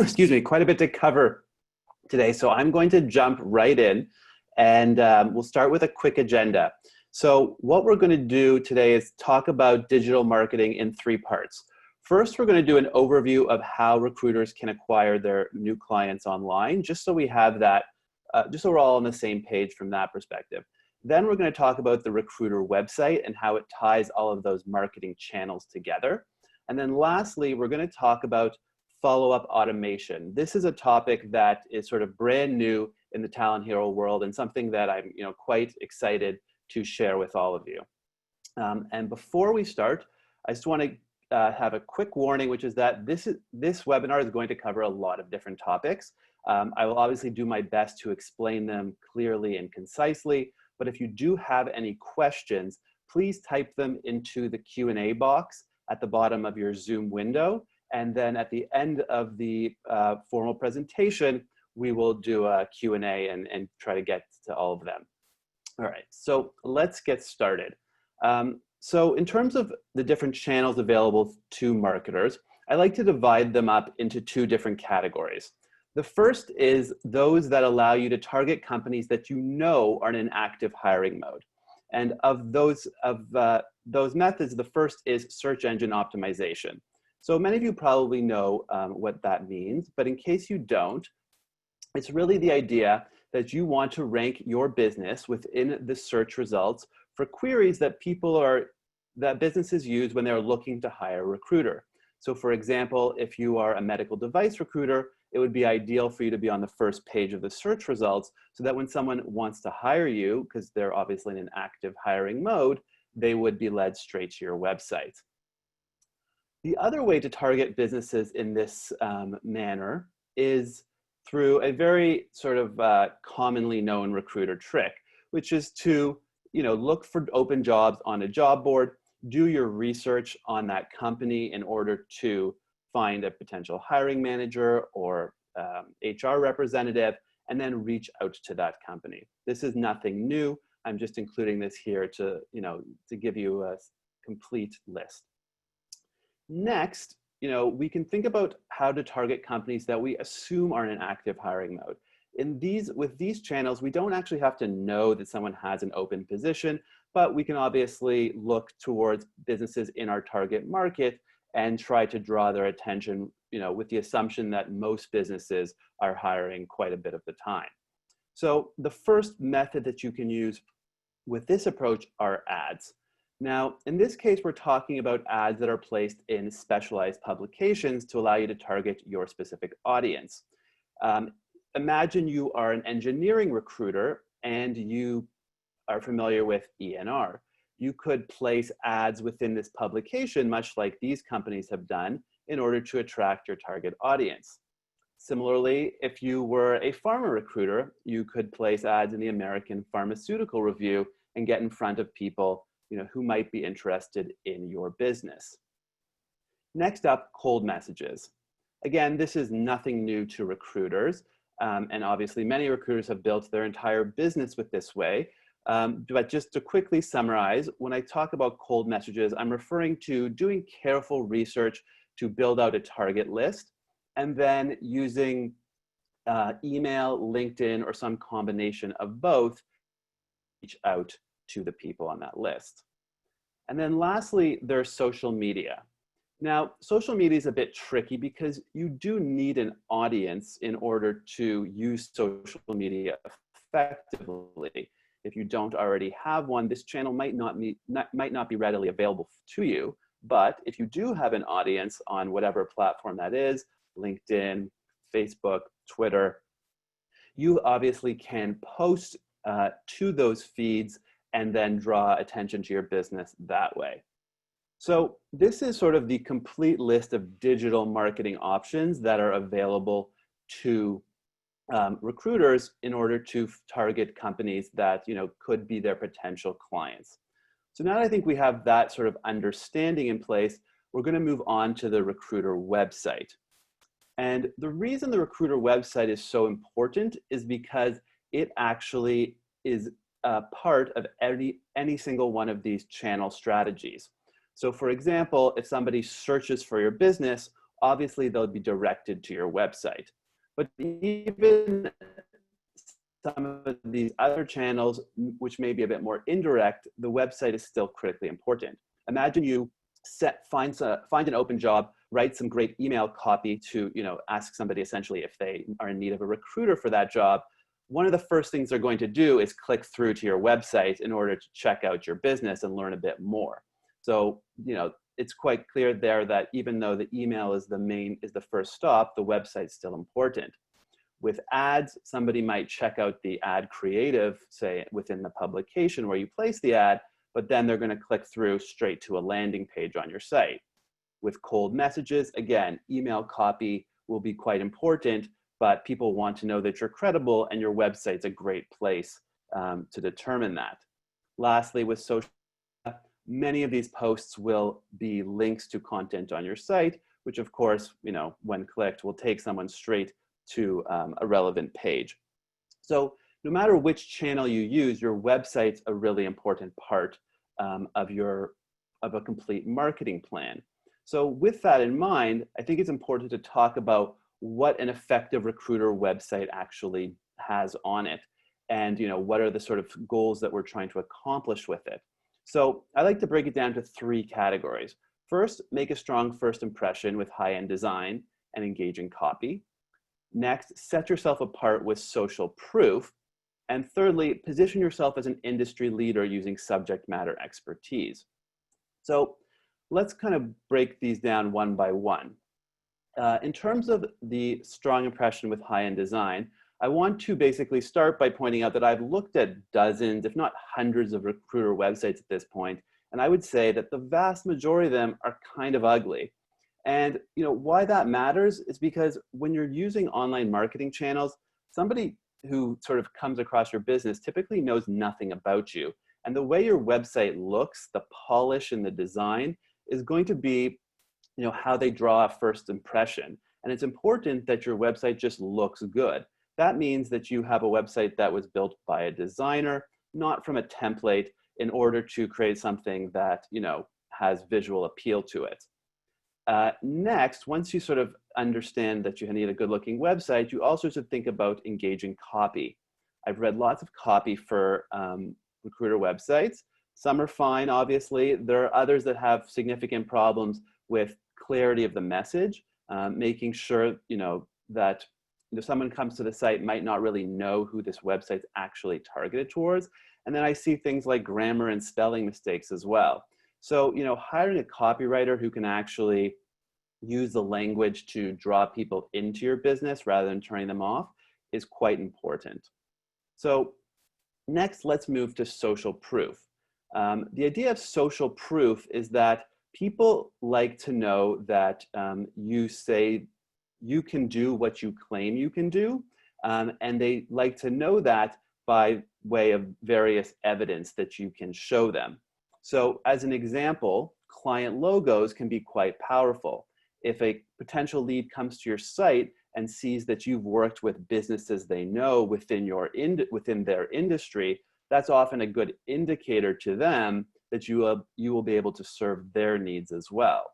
excuse me, quite a bit to cover today. So I'm going to jump right in and we'll start with a quick agenda. So what we're going to do today is talk about digital marketing in three parts. First, we're going to do an overview of how recruiters can acquire their new clients online, just so we have that, just so we're all on the same page from that perspective. Then we're going to talk about the recruiter website and how it ties all of those marketing channels together. And then lastly, we're going to talk about follow-up automation. This is a topic that is sort of brand new in the Talent Hero world and something that I'm quite excited to share with all of you. And before we start, I just want to have a quick warning, which is that this webinar is going to cover a lot of different topics. I will obviously do my best to explain them clearly and concisely, but if you do have any questions, please type them into the Q&A box at the bottom of your Zoom window. And then at the end of the formal presentation, we will do a Q&A and try to get to all of them. All right, so let's get started. So in terms of the different channels available to marketers, I like to divide them up into two different categories. The first is those that allow you to target companies that you know are in an active hiring mode. And of those methods, the first is search engine optimization. So many of you probably know what that means, but in case you don't, it's really the idea that you want to rank your business within the search results for queries that businesses use when they're looking to hire a recruiter. So for example, if you are a medical device recruiter, it would be ideal for you to be on the first page of the search results so that when someone wants to hire you, because they're obviously in an active hiring mode, they would be led straight to your website. The other way to target businesses in this manner is through a very sort of commonly known recruiter trick, which is to look for open jobs on a job board, do your research on that company in order to find a potential hiring manager or HR representative, and then reach out to that company. This is nothing new. I'm just including this here to give you a complete list. Next, we can think about how to target companies that we assume are in an active hiring mode. With these channels, we don't actually have to know that someone has an open position, but we can obviously look towards businesses in our target market and try to draw their attention, with the assumption that most businesses are hiring quite a bit of the time. So the first method that you can use with this approach are ads. Now, in this case, we're talking about ads that are placed in specialized publications to allow you to target your specific audience. Imagine you are an engineering recruiter and you are familiar with ENR. You could place ads within this publication, much like these companies have done, in order to attract your target audience. Similarly, if you were a pharma recruiter, you could place ads in the American Pharmaceutical Review and get in front of people who might be interested in your business. Next up, cold messages. Again, this is nothing new to recruiters, and obviously many recruiters have built their entire business with this way. But just to quickly summarize, when I talk about cold messages, I'm referring to doing careful research to build out a target list, and then using email, LinkedIn, or some combination of both to reach out to the people on that list. And then lastly, there's social media. Now, social media is a bit tricky because you do need an audience in order to use social media effectively. If you don't already have one, this channel might not be readily available to you. But if you do have an audience on whatever platform that is, LinkedIn, Facebook, Twitter, you obviously can post to those feeds and then draw attention to your business that way. So this is sort of the complete list of digital marketing options that are available to recruiters in order to target companies that could be their potential clients. So now that I think we have that sort of understanding in place, we're going to move on to the recruiter website. And the reason the recruiter website is so important is because it actually is a part of any single one of these channel strategies. So for example, if somebody searches for your business obviously they'll be directed to your website. But even some of these other channels, which may be a bit more indirect, the website is still critically important. Imagine you find an open job, write some great email copy to ask somebody essentially if they are in need of a recruiter for that job. One of the first things they're going to do is click through to your website in order to check out your business and learn a bit more. So it's quite clear there that even though the email is the first stop, the website's still important. With ads, somebody might check out the ad creative, say within the publication where you place the ad, but then they're going to click through straight to a landing page on your site. With cold messages, again, email copy will be quite important, but people want to know that you're credible, and your website's a great place to determine that. Lastly, with social media, many of these posts will be links to content on your site, which of course, when clicked, will take someone straight to a relevant page. So no matter which channel you use, your website's a really important part of a complete marketing plan. So with that in mind, I think it's important to talk about what an effective recruiter website actually has on it, and what are the sort of goals that we're trying to accomplish with it. So I like to break it down to 3 categories. First, make a strong first impression with high-end design and engaging copy. Next, set yourself apart with social proof. And thirdly, position yourself as an industry leader using subject matter expertise. So let's kind of break these down one by one. In terms of the strong impression with high-end design, I want to basically start by pointing out that I've looked at dozens, if not hundreds, of recruiter websites at this point, and I would say that the vast majority of them are kind of ugly. And why that matters is because when you're using online marketing channels, somebody who sort of comes across your business typically knows nothing about you. And the way your website looks, the polish and the design, is going to be how they draw a first impression. And it's important that your website just looks good. That means that you have a website that was built by a designer, not from a template, in order to create something that has visual appeal to it. Next, once you sort of understand that you need a good-looking website, you also should think about engaging copy. I've read lots of copy for recruiter websites. Some are fine, obviously. There are others that have significant problems with clarity of the message, making sure that someone comes to the site might not really know who this website's actually targeted towards. And then I see things like grammar and spelling mistakes as well. So, hiring a copywriter who can actually use the language to draw people into your business rather than turning them off is quite important. So next, let's move to social proof. The idea of social proof is that people like to know that you say you can do what you claim you can do, and they like to know that by way of various evidence that you can show them. So as an example, client logos can be quite powerful. If a potential lead comes to your site and sees that you've worked with businesses they know within their industry, that's often a good indicator to them that you will be able to serve their needs as well.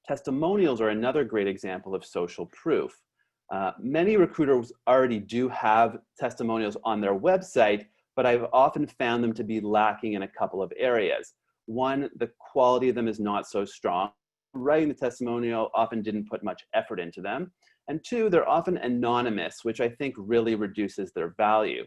Testimonials are another great example of social proof. Many recruiters already do have testimonials on their website, but I've often found them to be lacking in a couple of areas. One, the quality of them is not so strong. Writing the testimonial often didn't put much effort into them. And 2, they're often anonymous, which I think really reduces their value.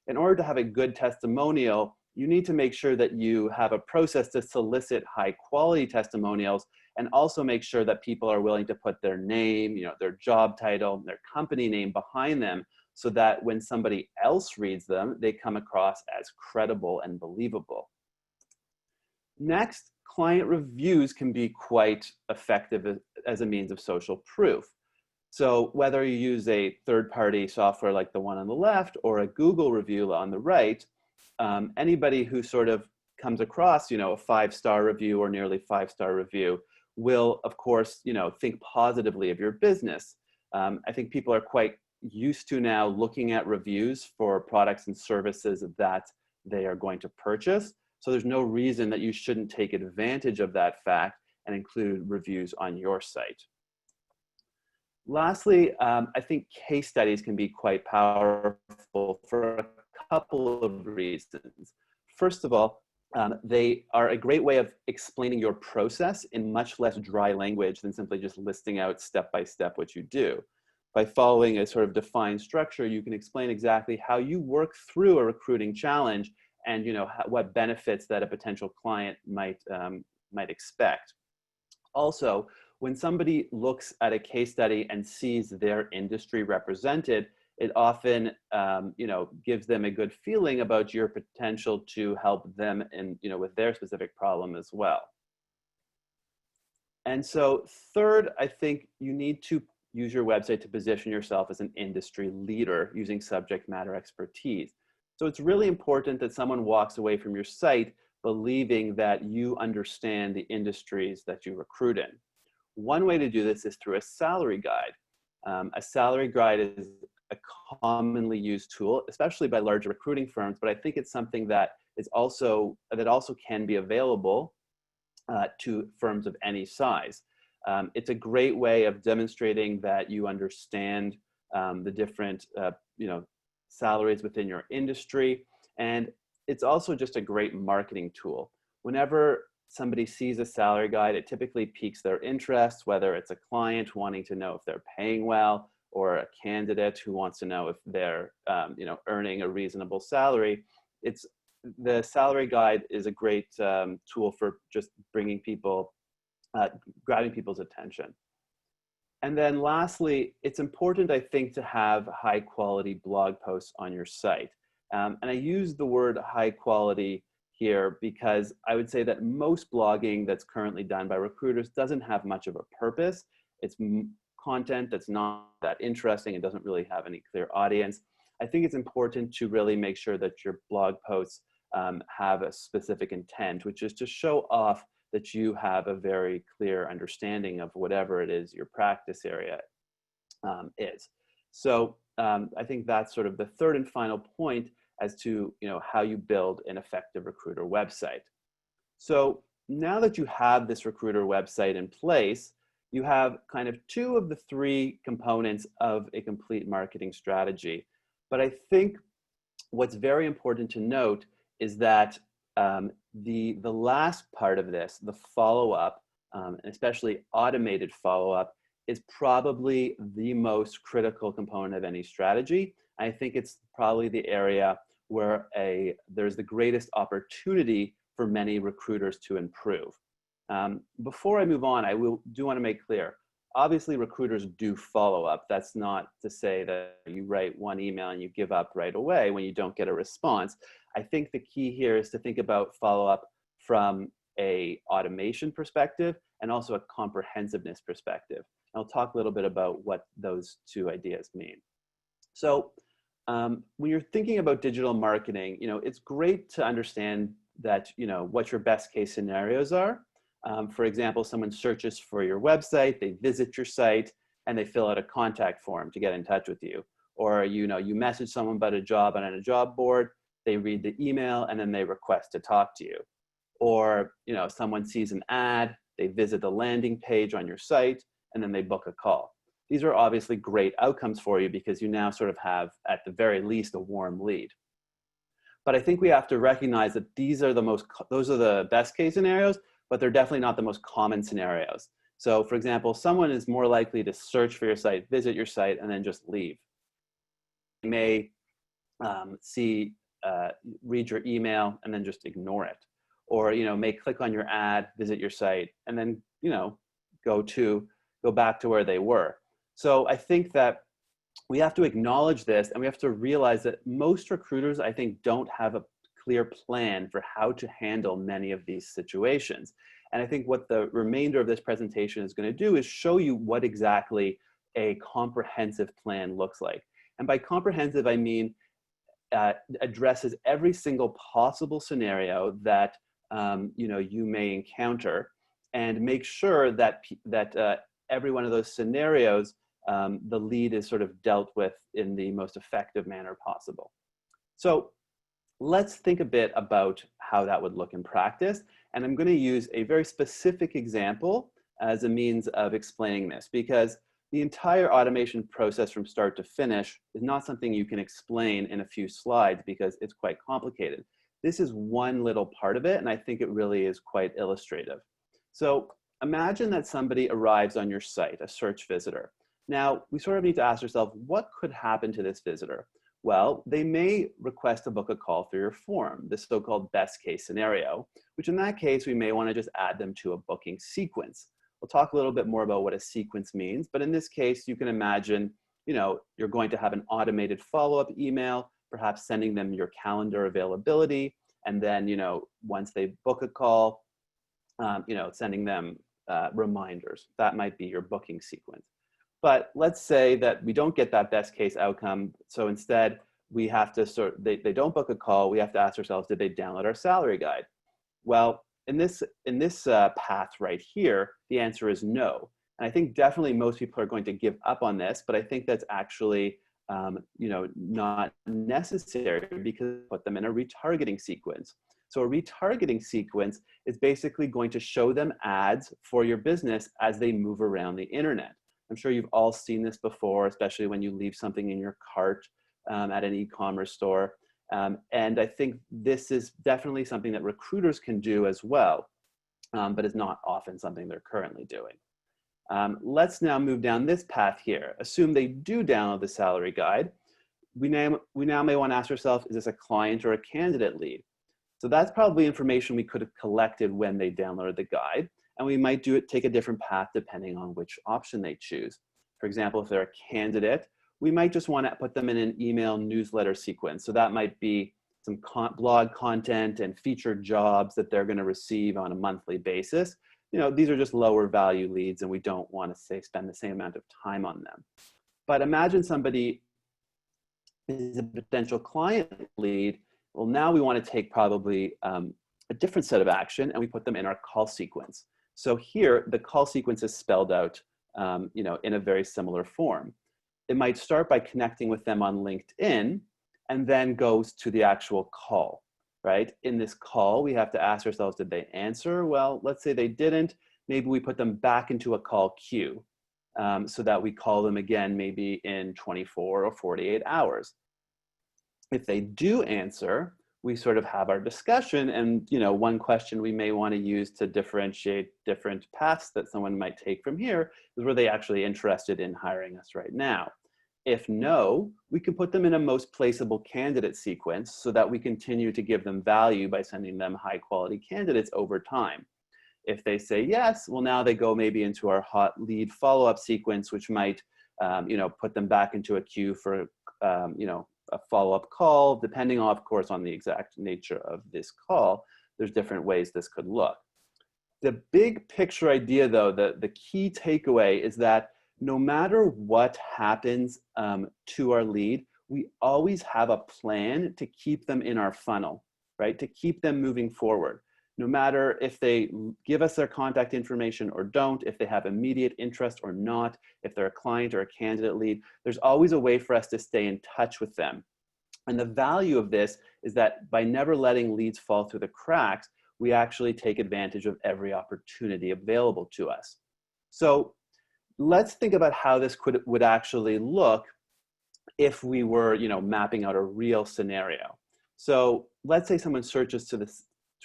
In order to have a good testimonial, you need to make sure that you have a process to solicit high quality testimonials, and also make sure that people are willing to put their name, their job title, their company name behind them, so that when somebody else reads them, they come across as credible and believable. Next, client reviews can be quite effective as a means of social proof. So whether you use a third-party software like the one on the left or a Google review on the right, anybody who sort of comes across, a 5-star review or nearly 5-star review will, of course, think positively of your business. I think people are quite used to now looking at reviews for products and services that they are going to purchase. So there's no reason that you shouldn't take advantage of that fact and include reviews on your site. Lastly, I think case studies can be quite powerful for a couple of reasons. First of all, they are a great way of explaining your process in much less dry language than simply just listing out step by step what you do. By following a sort of defined structure, you can explain exactly how you work through a recruiting challenge and what benefits that a potential client might expect. Also, when somebody looks at a case study and sees their industry represented, it often gives them a good feeling about your potential to help them with their specific problem as well. And so third, I think you need to use your website to position yourself as an industry leader using subject matter expertise. So it's really important that someone walks away from your site believing that you understand the industries that you recruit in. One way to do this is through a salary guide. A salary guide is a commonly used tool, especially by larger recruiting firms, but I think it's something that also can be available to firms of any size. It's a great way of demonstrating that you understand the different salaries within your industry, and it's also just a great marketing tool. Whenever somebody sees a salary guide, it typically piques their interest, whether it's a client wanting to know if they're paying well or a candidate who wants to know if they're earning a reasonable salary. The salary guide is a great tool for just bringing people, grabbing people's attention. And then lastly, it's important, I think, to have high quality blog posts on your site. And I use the word high quality here because I would say that most blogging that's currently done by recruiters doesn't have much of a purpose. It's content that's not that interesting and doesn't really have any clear audience. I think it's important to really make sure that your blog posts have a specific intent, which is to show off that you have a very clear understanding of whatever it is your practice area is. So I think that's sort of the third and final point as to how you build an effective recruiter website. So now that you have this recruiter website in place, you have kind of two of the three components of a complete marketing strategy. But I think what's very important to note is that the last part of this, the follow-up, especially automated follow-up, is probably the most critical component of any strategy. I think it's probably the area where there's the greatest opportunity for many recruiters to improve. Before I move on, I do want to make clear, obviously recruiters do follow up. That's not to say that you write one email and you give up right away when you don't get a response. I think the key here is to think about follow-up from a automation perspective and also a comprehensiveness perspective. I'll talk a little bit about what those two ideas mean. So when you're thinking about digital marketing, it's great to understand that, what your best case scenarios are. For example, someone searches for your website, they visit your site, and they fill out a contact form to get in touch with you. Or, you message someone about a job on a job board, they read the email, and then they request to talk to you. Or, someone sees an ad, they visit the landing page on your site, and then they book a call. These are obviously great outcomes for you because you now sort of have, at the very least, a warm lead. But I think we have to recognize that those are the best case scenarios, but they're definitely not the most common scenarios. So for example, someone is more likely to search for your site, visit your site, and then just leave. They may read your email and then just ignore it. Or may click on your ad, visit your site, and then go back to where they were. So I think that we have to acknowledge this, and we have to realize that most recruiters, I think, don't have a clear plan for how to handle many of these situations. And I think what the remainder of this presentation is going to do is show you what exactly a comprehensive plan looks like. And by comprehensive, I mean addresses every single possible scenario that you may encounter, and make sure that every one of those scenarios, the lead is sort of dealt with in the most effective manner possible. So let's think a bit about how that would look in practice. And I'm going to use a very specific example as a means of explaining this, because the entire automation process from start to finish is not something you can explain in a few slides because it's quite complicated. This is one little part of it, and I think it really is quite illustrative. So imagine that somebody arrives on your site, a search visitor. Now, we sort of need to ask ourselves, what could happen to this visitor? Well, they may request to book a call through your form, this so-called best case scenario, which in that case, we may want to just add them to a booking sequence. We'll talk a little bit more about what a sequence means, but in this case, you can imagine, you're going to have an automated follow-up email, perhaps sending them your calendar availability, and then, once they book a call, sending them reminders. That might be your booking sequence. But let's say that we don't get that best case outcome. So instead, we have to they don't book a call. We have to ask ourselves, did they download our salary guide? Well, in this path right here, the answer is no. And I think definitely most people are going to give up on this, but I think that's actually not necessary because put them in a retargeting sequence. So a retargeting sequence is basically going to show them ads for your business as they move around the internet. I'm sure you've all seen this before, especially when you leave something in your cart at an e-commerce store. And I think this is definitely something that recruiters can do as well, but is not often something they're currently doing. Let's now move down this path here. Assume they do download the salary guide. We now may want to ask ourselves, is this a client or a candidate lead? So that's probably information we could have collected when they downloaded the guide, and we might take a different path depending on which option they choose. For example, if they're a candidate, we might just want to put them in an email newsletter sequence. So that might be some blog content and featured jobs that they're going to receive on a monthly basis. These are just lower value leads, and we don't want to spend the same amount of time on them. But imagine somebody is a potential client lead. Well, now we want to take probably a different set of action, and we put them in our call sequence. So here, the call sequence is spelled out, in a very similar form. It might start by connecting with them on LinkedIn, and then goes to the actual call, right? In this call, we have to ask ourselves, did they answer? Well, let's say they didn't. Maybe we put them back into a call queue so that we call them again, maybe in 24 or 48 hours. If they do answer, we sort of have our discussion, and one question we may want to use to differentiate different paths that someone might take from here is, were they actually interested in hiring us right now? If no, we can put them in a most placeable candidate sequence so that we continue to give them value by sending them high quality candidates over time. If they say yes, well, now they go maybe into our hot lead follow-up sequence, which might put them back into a queue for a follow-up call, depending, of course, on the exact nature of this call. There's different ways this could look. The big picture idea, though, the key takeaway is that no matter what happens to our lead, we always have a plan to keep them in our funnel, right? To keep them moving forward. No matter if they give us their contact information or don't, if they have immediate interest or not, if they're a client or a candidate lead, there's always a way for us to stay in touch with them. And the value of this is that by never letting leads fall through the cracks, we actually take advantage of every opportunity available to us. So let's think about how this would actually look if we were, mapping out a real scenario. So let's say someone searches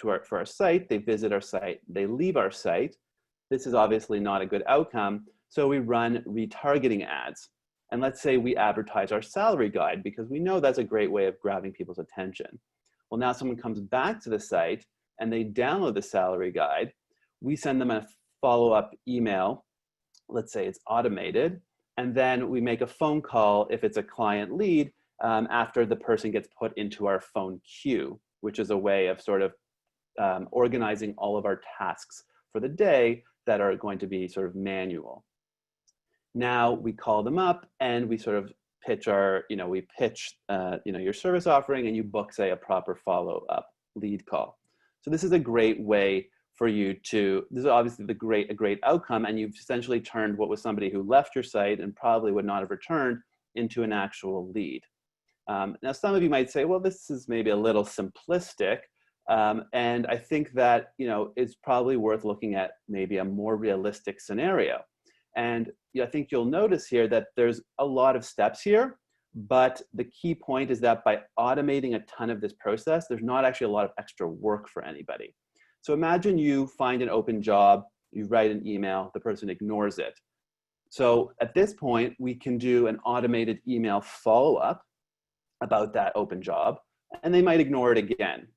for our site, they visit our site, they leave our site. This is obviously not a good outcome, so we run retargeting ads. And let's say we advertise our salary guide because we know that's a great way of grabbing people's attention. Well, now someone comes back to the site and they download the salary guide. We send them a follow-up email. Let's say it's automated. And then we make a phone call if it's a client lead after the person gets put into our phone queue, which is a way of sort of organizing all of our tasks for the day that are going to be sort of manual. Now we call them up and we sort of pitch your service offering, and you book, say, a proper follow-up lead call. So this is a great way for you this is obviously a great outcome, and you've essentially turned what was somebody who left your site and probably would not have returned into an actual lead. Now, some of you might say, well, this is maybe a little simplistic. And I think that, it's probably worth looking at maybe a more realistic scenario. And I think you'll notice here that there's a lot of steps here, but the key point is that by automating a ton of this process, there's not actually a lot of extra work for anybody. So imagine you find an open job, you write an email, the person ignores it. So at this point, we can do an automated email follow-up about that open job, and they might ignore it again.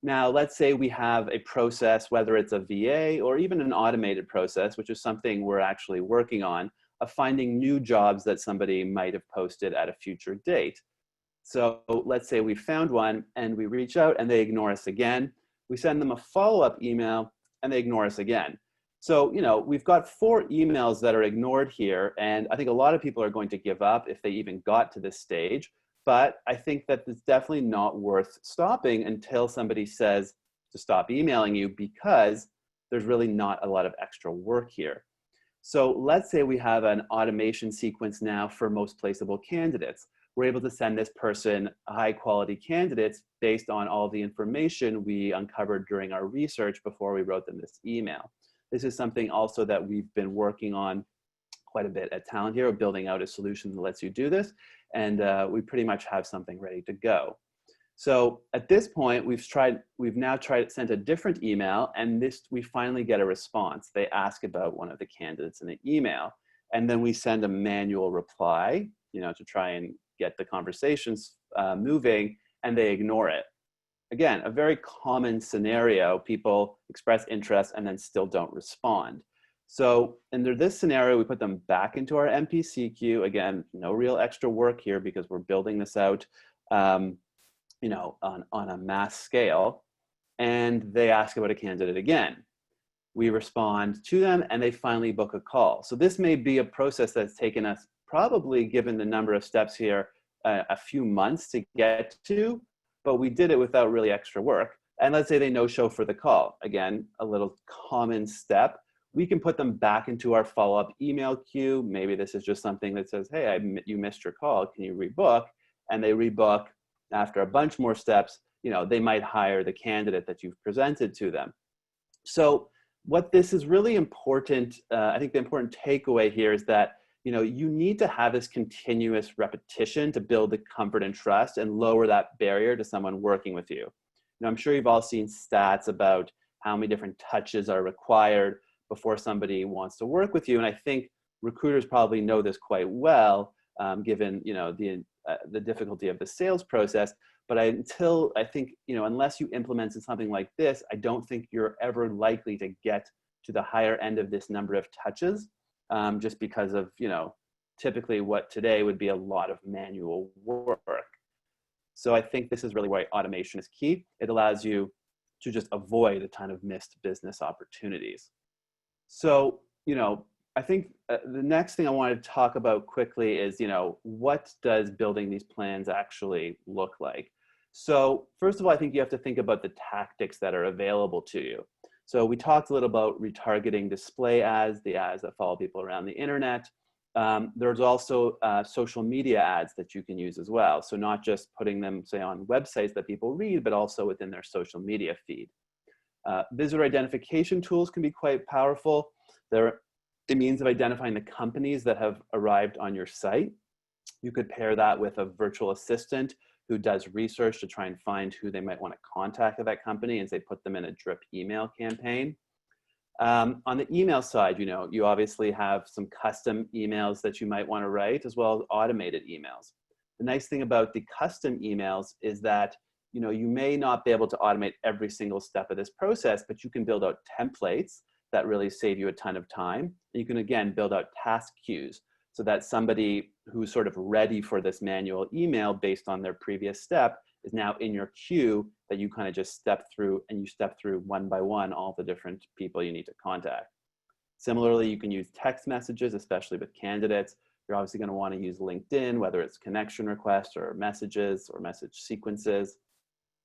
Now, let's say we have a process, whether it's a VA or even an automated process, which is something we're actually working on, of finding new jobs that somebody might have posted at a future date. So let's say we found one and we reach out and they ignore us again. We send them a follow-up email and they ignore us again. So, we've got 4 emails that are ignored here, and I think a lot of people are going to give up if they even got to this stage. But I think that it's definitely not worth stopping until somebody says to stop emailing you, because there's really not a lot of extra work here. So let's say we have an automation sequence now for most placeable candidates. We're able to send this person high quality candidates based on all the information we uncovered during our research before we wrote them this email. This is something also that we've been working on quite a bit at Talent Hero, building out a solution that lets you do this. And we pretty much have something ready to go. So at this point, we've now sent a different email, and we finally get a response. They ask about one of the candidates in the email, and then we send a manual reply, to try and get the conversations moving, and they ignore it. Again, a very common scenario. People express interest and then still don't respond. So under this scenario, we put them back into our MPC queue. Again, no real extra work here because we're building this out, on a mass scale. And they ask about a candidate again. We respond to them and they finally book a call. So this may be a process that's taken us, probably given the number of steps here, a few months to get to, but we did it without really extra work. And let's say they no-show for the call. Again, a little common step. We can put them back into our follow-up email queue. Maybe this is just something that says, hey, you missed your call, can you rebook? And they rebook. After a bunch more steps, they might hire the candidate that you've presented to them. So what this is really important, I think the important takeaway here is that, you need to have this continuous repetition to build the comfort and trust and lower that barrier to someone working with you. I'm sure you've all seen stats about how many different touches are required before somebody wants to work with you. And I think recruiters probably know this quite well, given the difficulty of the sales process. But unless you implemented something like this, I don't think you're ever likely to get to the higher end of this number of touches, just because of typically what today would be a lot of manual work. So I think this is really why automation is key. It allows you to just avoid a ton of missed business opportunities. So, I think the next thing I wanted to talk about quickly is, what does building these plans actually look like? So first of all, I think you have to think about the tactics that are available to you. So we talked a little about retargeting display ads, the ads that follow people around the internet. There's also social media ads that you can use as well. So not just putting them, say, on websites that people read, but also within their social media feed. Visitor identification tools can be quite powerful. They're a means of identifying the companies that have arrived on your site. You could pair that with a virtual assistant who does research to try and find who they might want to contact at that company and say put them in a drip email campaign. On the email side, you obviously have some custom emails that you might want to write, as well as automated emails. The nice thing about the custom emails is that you may not be able to automate every single step of this process, but you can build out templates that really save you a ton of time. You can, again, build out task queues so that somebody who's sort of ready for this manual email based on their previous step is now in your queue that you kind of just step through, and you step through one by one all the different people you need to contact. Similarly, you can use text messages, especially with candidates. You're obviously going to want to use LinkedIn, whether it's connection requests or messages or message sequences.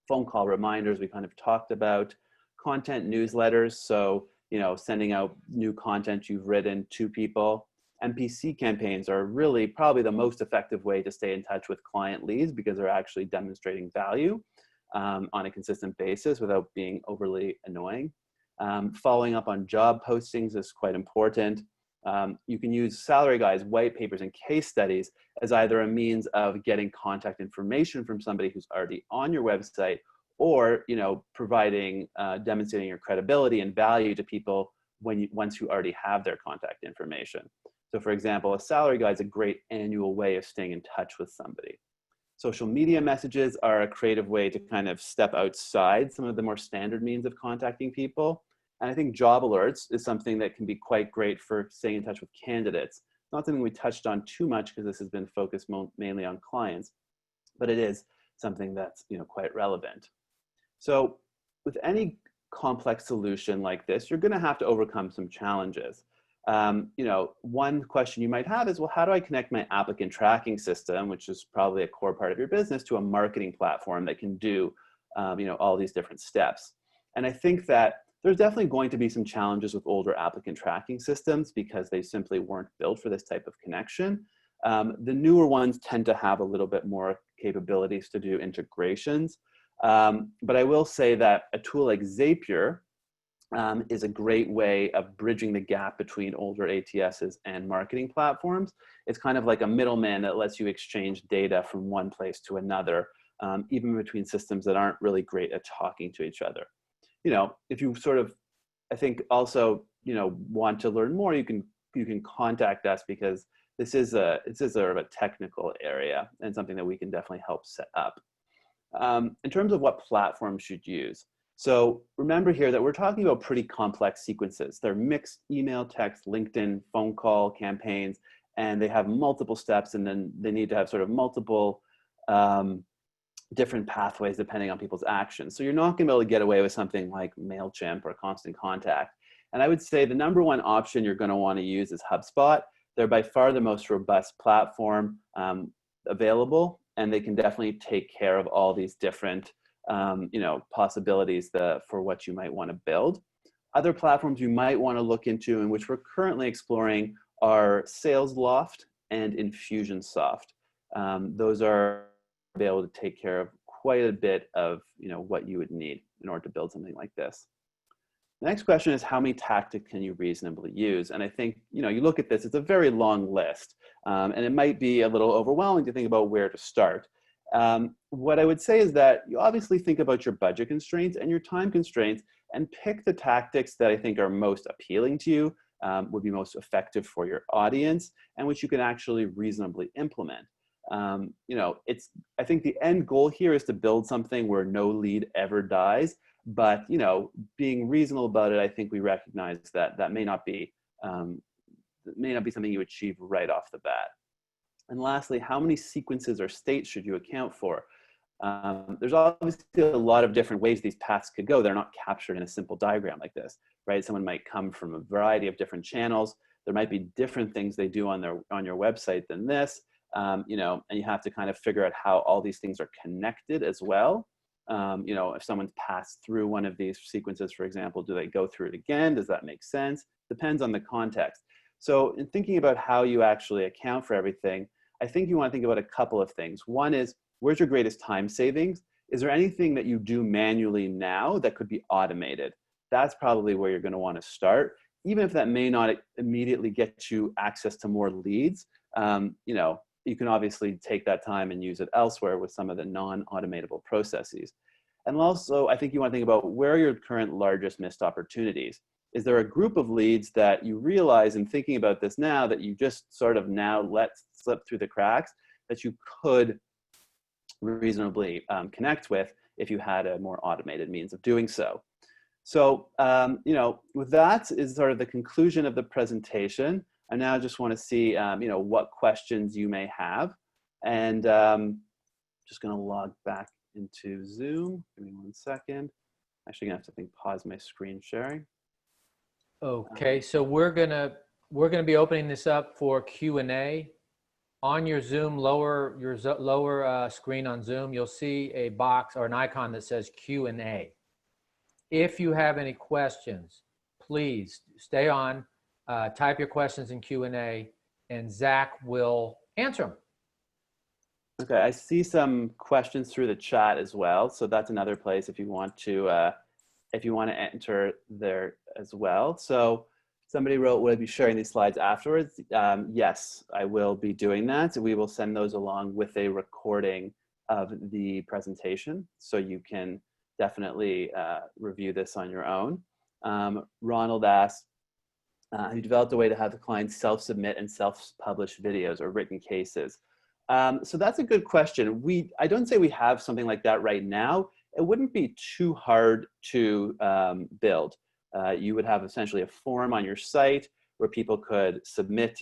Phone call reminders we kind of talked about. Content newsletters, so sending out new content you've written to people. MPC campaigns are really probably the most effective way to stay in touch with client leads because they're actually demonstrating value on a consistent basis without being overly annoying. Following up on job postings is quite important. You can use salary guides, white papers, and case studies as either a means of getting contact information from somebody who's already on your website, or providing, demonstrating your credibility and value to people once you already have their contact information. So for example, a salary guide is a great annual way of staying in touch with somebody. Social media messages are a creative way to kind of step outside some of the more standard means of contacting people. And I think job alerts is something that can be quite great for staying in touch with candidates. Not something we touched on too much because this has been focused mainly on clients, but it is something that's quite relevant. So with any complex solution like this, you're going to have to overcome some challenges. One question you might have is, well, how do I connect my applicant tracking system, which is probably a core part of your business, to a marketing platform that can do, all these different steps? And I think that there's definitely going to be some challenges with older applicant tracking systems because they simply weren't built for this type of connection. The newer ones tend to have a little bit more capabilities to do integrations. But I will say that a tool like Zapier is a great way of bridging the gap between older ATSs and marketing platforms. It's kind of like a middleman that lets you exchange data from one place to another, even between systems that aren't really great at talking to each other. If you I think also, want to learn more, you can contact us, because this is sort of a technical area and something that we can definitely help set up. In terms of what platform should use. So remember here that we're talking about pretty complex sequences. They're mixed email, text, LinkedIn, phone call campaigns, and they have multiple steps, and then they need to have sort of multiple different pathways depending on people's actions. So you're not going to be able to get away with something like MailChimp or Constant Contact. And I would say the number one option you're going to want to use is HubSpot. They're by far the most robust platform available, and they can definitely take care of all these different possibilities for what you might want to build. Other platforms you might want to look into, and which we're currently exploring, are SalesLoft and Infusionsoft. Those are able to take care of quite a bit of what you would need in order to build something like this. The next question is, how many tactics can you reasonably use? And I think you look at this, it's a very long list, and it might be a little overwhelming to think about where to start. What I would say is that you obviously think about your budget constraints and your time constraints, and pick the tactics that I think are most appealing to you, would be most effective for your audience, and which you can actually reasonably implement. I think the end goal here is to build something where no lead ever dies, but being reasonable about it, I think we recognize that that may not be something you achieve right off the bat. And lastly, how many sequences or states should you account for? There's obviously a lot of different ways these paths could go. They're not captured in a simple diagram like this, right? Someone might come from a variety of different channels. There might be different things they do on your website than this, and you have to kind of figure out how all these things are connected as well. If someone's passed through one of these sequences, for example, do they go through it again? Does that make sense? Depends on the context. So in thinking about how you actually account for everything, I think you want to think about a couple of things. One is, where's your greatest time savings? Is there anything that you do manually now that could be automated? That's probably where you're going to want to start. Even if that may not immediately get you access to more leads, you can obviously take that time and use it elsewhere with some of the non-automatable processes. And also, I think you want to think about, where are your current largest missed opportunities? Is there a group of leads that you realize in thinking about this now that you just sort of now let slip through the cracks that you could reasonably connect with if you had a more automated means of doing so? So, with that is sort of the conclusion of the presentation. I now just want to see, what questions you may have. And just going to log back into Zoom. Give me 1 second. Actually going to have to pause my screen sharing. Okay, so we're gonna be opening this up for Q&A. On your Zoom, lower screen on Zoom, you'll see a box or an icon that says Q&A. If you have any questions, please stay on, type your questions in Q&A, and Zach will answer them. Okay, I see some questions through the chat as well, so that's another place if you want to enter there as well. So Somebody wrote, will I be sharing these slides afterwards? Yes, I will be doing that. We will send those along with a recording of the presentation, so you can definitely review this on your own. Ronald asked, who developed a way to have the clients self-submit and self-publish videos or written cases. So that's a good question. I don't say we have something like that right now. It wouldn't be too hard to build. You would have essentially a form on your site where people could submit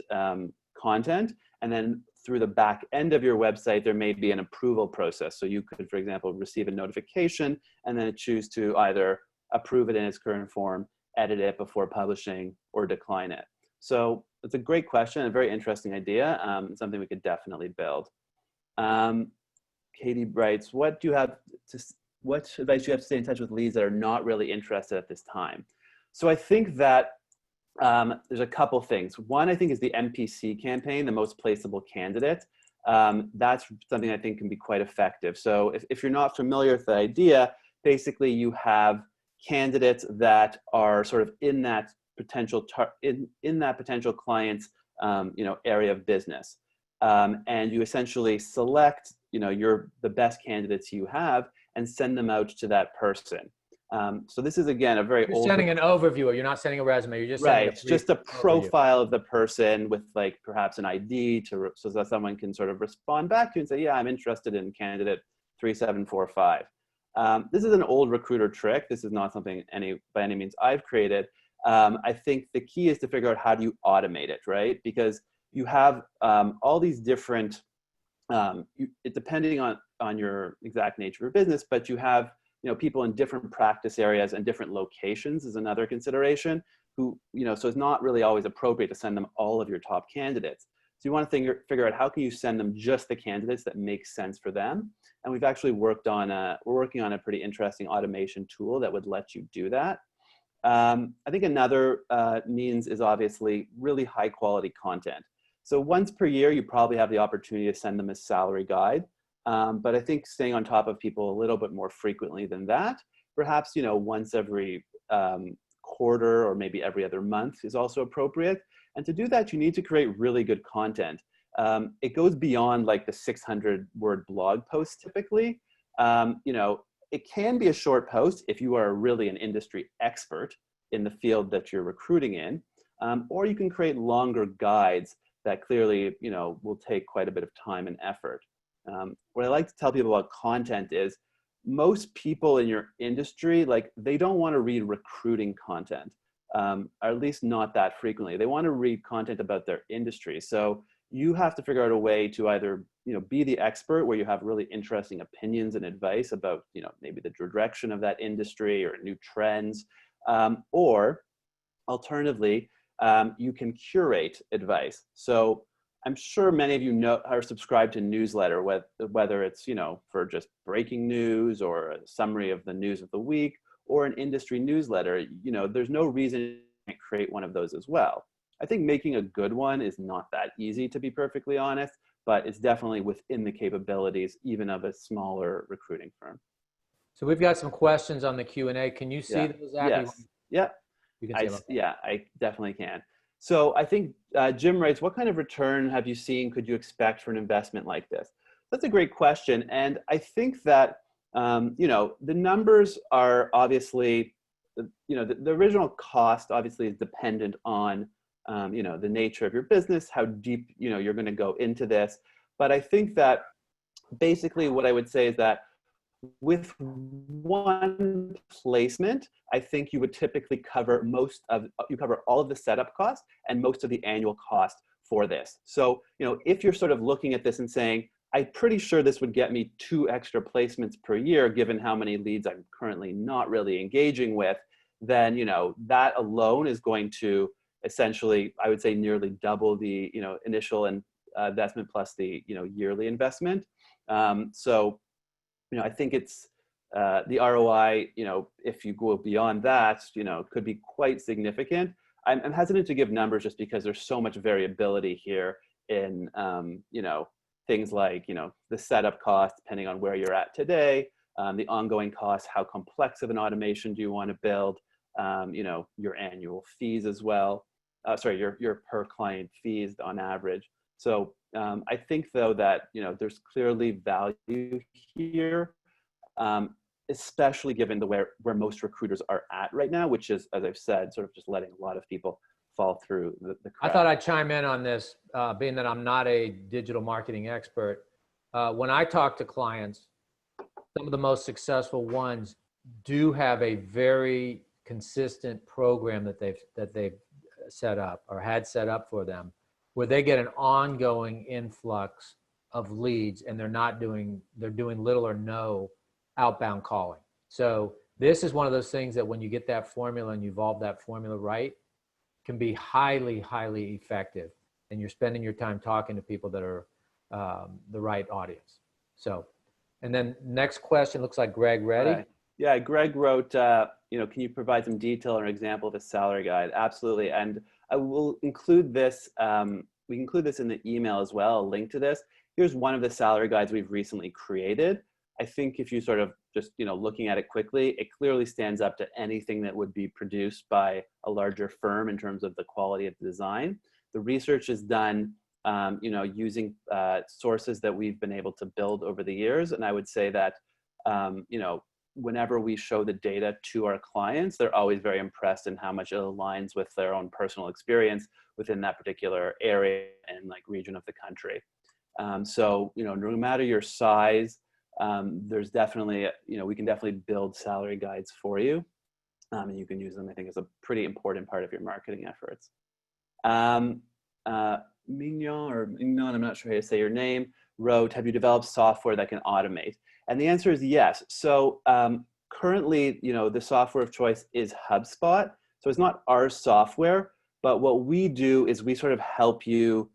content, and then through the back end of your website, there may be an approval process. So you could, for example, receive a notification and then choose to either approve it in its current form, edit it before publishing, or decline it. So it's a great question, a very interesting idea, something we could definitely build. Katie writes, what advice do you have to stay in touch with leads that are not really interested at this time? So I think that there's a couple things. One, I think, is the MPC campaign, the most placeable candidate. That's something I think can be quite effective. So if you're not familiar with the idea, basically you have candidates that are sort of in that potential in that potential client's area of business, and you essentially select the best candidates you have and send them out to that person. So this is, again, a very You're sending an overview. You're not sending a resume. You're just sending it's just a profile of the person with like perhaps an ID so that someone can sort of respond back to you and say, yeah, I'm interested in candidate 3745. This is an old recruiter trick. This is not something by any means I've created. I think the key is to figure out how do you automate it, right? Because you have all these different, depending on your exact nature of business, but you have people in different practice areas and different locations is another consideration who, so it's not really always appropriate to send them all of your top candidates. So you want to figure out how can you send them just the candidates that make sense for them. And we've actually we're working on a pretty interesting automation tool that would let you do that. I think another means is obviously really high quality content. So once per year, you probably have the opportunity to send them a salary guide. But I think staying on top of people a little bit more frequently than that, perhaps once every quarter or maybe every other month is also appropriate. And to do that, you need to create really good content. It goes beyond like the 600-word blog post typically. It can be a short post if you are really an industry expert in the field that you're recruiting in, or you can create longer guides that clearly will take quite a bit of time and effort. What I like to tell people about content is most people in your industry, they don't want to read recruiting content, or at least not that frequently. They want to read content about their industry. So you have to figure out a way to either be the expert where you have really interesting opinions and advice about maybe the direction of that industry or new trends, or alternatively, you can curate advice. So I'm sure many of you are subscribed to newsletter, whether it's for just breaking news or a summary of the news of the week or an industry newsletter. There's no reason you can't create one of those as well. I think making a good one is not that easy, to be perfectly honest, but it's definitely within the capabilities even of a smaller recruiting firm. So we've got some questions on the Q&A. Can you see those, Zach? Yes. Yeah. You can see them. Yeah, I definitely can. So I think Jim writes, what kind of return have you seen could you expect for an investment like this? That's a great question. And I think that, the numbers are obviously, the original cost obviously is dependent on, the nature of your business, how deep, you're going to go into this. But I think that basically what I would say is that with one placement, I think you would typically cover all of the setup costs and most of the annual cost for this. So, if you're sort of looking at this and saying, I'm pretty sure this would get me 2 extra placements per year, given how many leads I'm currently not really engaging with, then, that alone is going to essentially, I would say, nearly double the, initial investment plus the, yearly investment. So, I think it's the ROI, if you go beyond that, could be quite significant. I'm hesitant to give numbers just because there's so much variability here in, things like, the setup cost, depending on where you're at today, the ongoing costs, how complex of an automation do you want to build, your annual fees as well. your per client fees on average. So I think though that, there's clearly value here, especially given where most recruiters are at right now, which is, as I've said, sort of just letting a lot of people fall through the I cracks. thought I'd chime in on this, being that I'm not a digital marketing expert. When I talk to clients, some of the most successful ones do have a very consistent program that they've set up or had set up for them, where they get an ongoing influx of leads, and they're doing little or no outbound calling. So this is one of those things that when you get that formula and you evolve that formula right, can be highly, highly effective. And you're spending your time talking to people that are the right audience. So, and then next question, looks like Greg, ready? Right. Yeah, Greg wrote, can you provide some detail or example of a salary guide? Absolutely. And I will include this, we can include this in the email as well, a link to this. Here's one of the salary guides we've recently created. I think if you sort of just, looking at it quickly, it clearly stands up to anything that would be produced by a larger firm in terms of the quality of the design. The research is done, using sources that we've been able to build over the years. And I would say that, whenever we show the data to our clients, they're always very impressed in how much it aligns with their own personal experience within that particular area and region of the country. So, no matter your size, there's definitely, we can definitely build salary guides for you. And you can use them, I think, as a pretty important part of your marketing efforts. Mignon, I'm not sure how to say your name, wrote, have you developed software that can automate? And the answer is yes. So currently, the software of choice is HubSpot. So it's not our software, but what we do is we sort of help you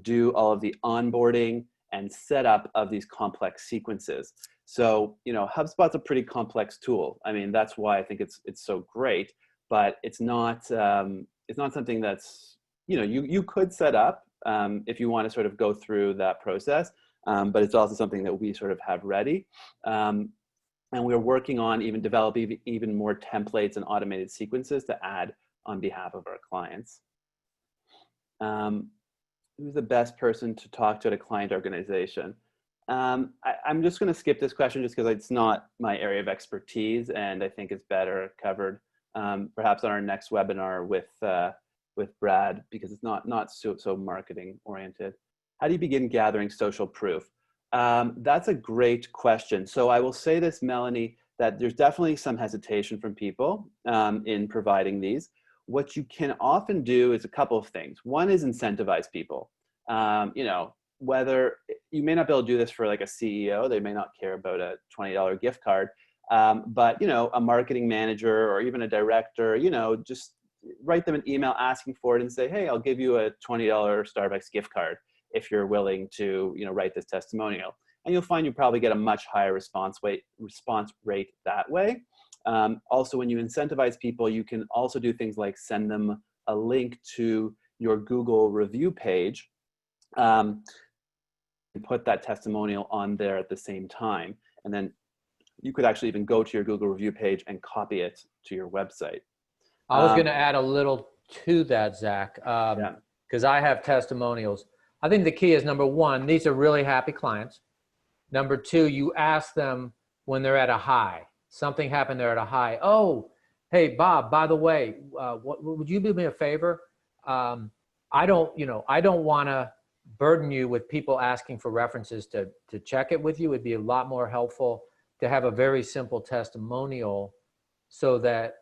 do all of the onboarding and setup of these complex sequences. So, HubSpot's a pretty complex tool. I mean, that's why I think it's so great, but it's not something that's, you could set up if you want to sort of go through that process. But it's also something that we sort of have ready. And we're working on developing even more templates and automated sequences to add on behalf of our clients. Who's the best person to talk to at a client organization? I'm just going to skip this question just because it's not my area of expertise, and I think it's better covered perhaps on our next webinar with Brad, because it's not so marketing oriented. How do you begin gathering social proof? That's a great question. So I will say this, Melanie, that there's definitely some hesitation from people in providing these. What you can often do is a couple of things. One is incentivize people. Whether you may not be able to do this for like a CEO, they may not care about a $20 gift card, but a marketing manager or even a director, just write them an email asking for it and say, hey, I'll give you a $20 Starbucks gift card if you're willing to, write this testimonial. And you'll find you probably get a much higher response rate that way. Also, when you incentivize people, you can also do things like send them a link to your Google review page and put that testimonial on there at the same time. And then you could actually even go to your Google review page and copy it to your website. I was going to add a little to that, Zach, because I have testimonials. I think the key is, number one, these are really happy clients. Number two, you ask them when they're at a high. Something happened, they're at a high. Oh, hey, Bob, by the way, would you do me a favor? I don't want to burden you with people asking for references to check it with you. It'd be a lot more helpful to have a very simple testimonial so that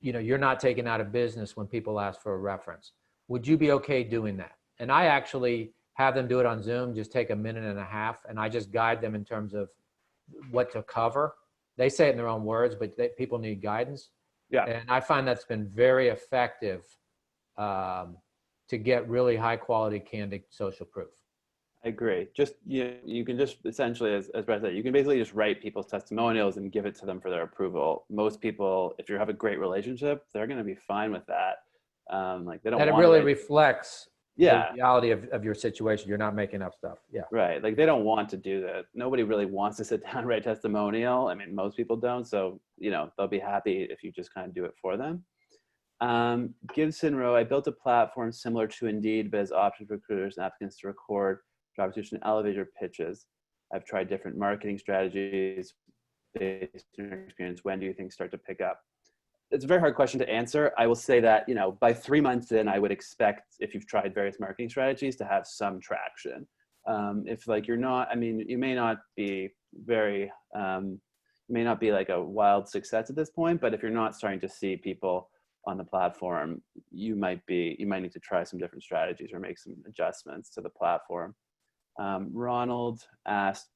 you're not taken out of business when people ask for a reference. Would you be okay doing that? And I actually have them do it on Zoom, just take a minute and a half, and I just guide them in terms of what to cover. They say it in their own words, but people need guidance. Yeah. And I find that's been very effective to get really high quality, candid social proof. I agree. Just, you can just essentially, as Brett said, you can basically just write people's testimonials and give it to them for their approval. Most people, if you have a great relationship, they're going to be fine with that. They don't. And it really reflects the reality of your situation. You're not making up stuff. Yeah. Right. Like they don't want to do that. Nobody really wants to sit down and write testimonial. I mean, most people don't. So, they'll be happy if you just kind of do it for them. Gibson Rowe, I built a platform similar to Indeed, but as options for recruiters and applicants to record job description elevator pitches. I've tried different marketing strategies based on your experience. When do you think start to pick up? It's a very hard question to answer. I will say that, you know, by 3 months in, I would expect, if you've tried various marketing strategies, to have some traction. If like you're not, I mean, you may not be very, may not be like a wild success at this point, but if you're not starting to see people on the platform, you might need to try some different strategies or make some adjustments to the platform. Ronald asked,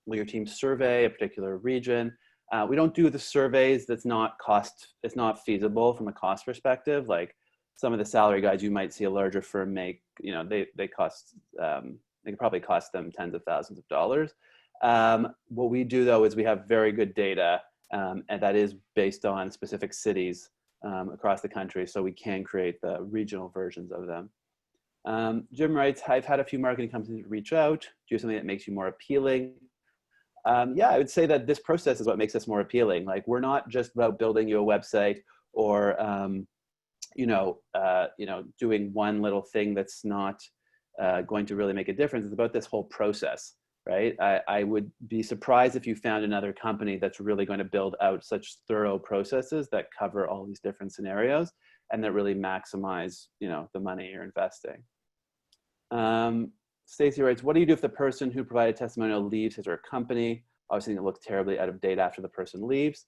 will your team survey a particular region? We don't do the surveys. It's not feasible from a cost perspective. Like some of the salary guides you might see a larger firm make, you know, they could probably cost them tens of thousands of dollars. What we do though is we have very good data, and that is based on specific cities across the country, so we can create the regional versions of them. Jim writes, I've had a few marketing companies reach out. Do something that makes you more appealing. Yeah, I would say that this process is what makes us more appealing. Like we're not just about building you a website or doing one little thing that's not going to really make a difference. It's about this whole process, right? I would be surprised if you found another company that's really going to build out such thorough processes that cover all these different scenarios and that really maximize, you know, the money you're investing. Stacy writes, what do you do if the person who provided testimonial leaves his or her company? Obviously, it looks terribly out of date after the person leaves.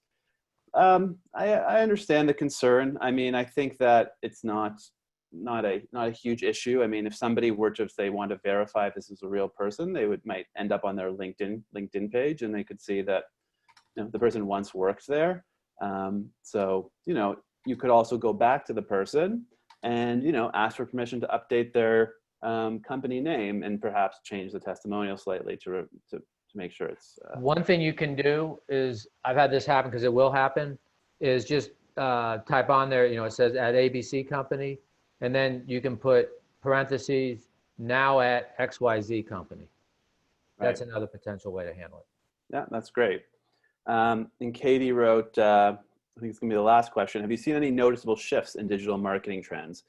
I understand the concern. I mean, I think that it's not a huge issue. I mean, if somebody were to say want to verify if this is a real person, they might end up on their LinkedIn page, and they could see that, you know, the person once worked there. So, you know, you could also go back to the person and, you know, ask for permission to update their company name and perhaps change the testimonial slightly to make sure it's. One thing you can do is, I've had this happen because it will happen, is just type on there, you know, it says at ABC company, and then you can put parentheses, now at XYZ company. That's right. Another potential way to handle it. Yeah, that's great. And Katie wrote, I think it's gonna be the last question. Have you seen any noticeable shifts in digital marketing trends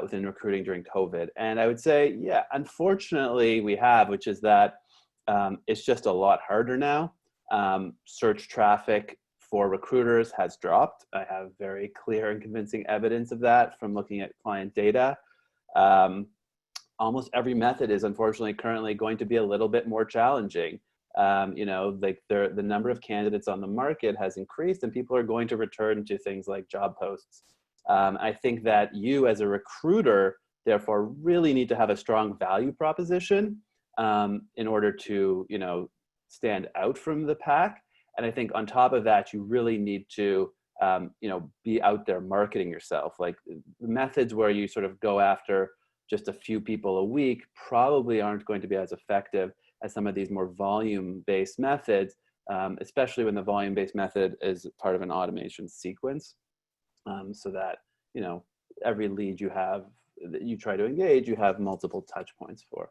within recruiting during COVID? And I would say, yeah, unfortunately we have, which is that it's just a lot harder now. Search traffic for recruiters has dropped. I have very clear and convincing evidence of that from looking at client data. Almost every method is unfortunately currently going to be a little bit more challenging. You know, like the number of candidates on the market has increased, and people are going to return to things like job posts. I think that you as a recruiter, therefore, really need to have a strong value proposition in order to, you know, stand out from the pack. And I think on top of that, you really need to, you know, be out there marketing yourself. Like the methods where you sort of go after just a few people a week probably aren't going to be as effective as some of these more volume-based methods, especially when the volume-based method is part of an automation sequence, so that, you know, every lead you have that you try to engage, you have multiple touch points for.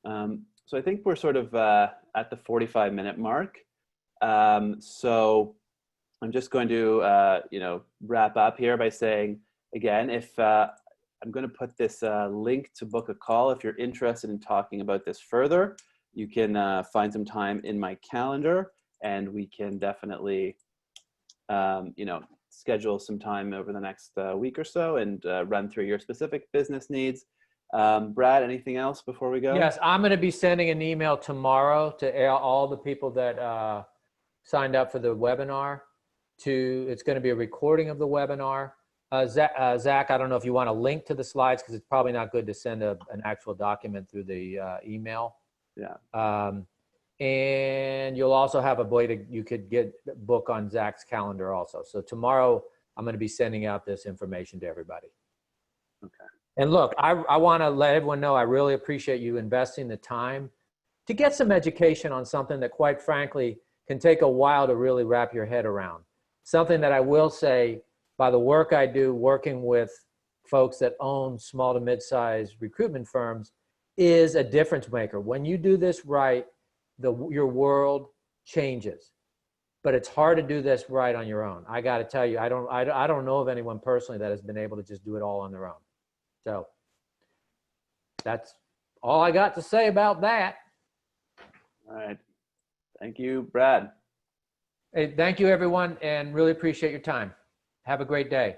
So I think we're sort of at the 45-minute mark. So I'm just going to, you know, wrap up here by saying, again, if I'm going to put this link to book a call. If you're interested in talking about this further, you can find some time in my calendar, and we can definitely, you know, schedule some time over the next week or so and run through your specific business needs. Brad, anything else before we go? Yes, I'm going to be sending an email tomorrow to all the people that signed up for the webinar. It's going to be a recording of the webinar. Zach, I don't know if you want a link to the slides, because it's probably not good to send an actual document through the email. Yeah. And you'll also have a way you could book on Zach's calendar also. So tomorrow I'm going to be sending out this information to everybody. Okay. And look, I want to let everyone know I really appreciate you investing the time to get some education on something that, quite frankly, can take a while to really wrap your head around. Something that I will say, by the work I do working with folks that own small to mid-sized recruitment firms, is a difference maker. When you do this right, your world changes. but it's hard to do this right on your own. I got to tell you, I don't know of anyone personally that has been able to just do it all on their own. So that's all I got to say about that. All right. Thank you, Brad. Hey, thank you, everyone, and really appreciate your time. Have a great day.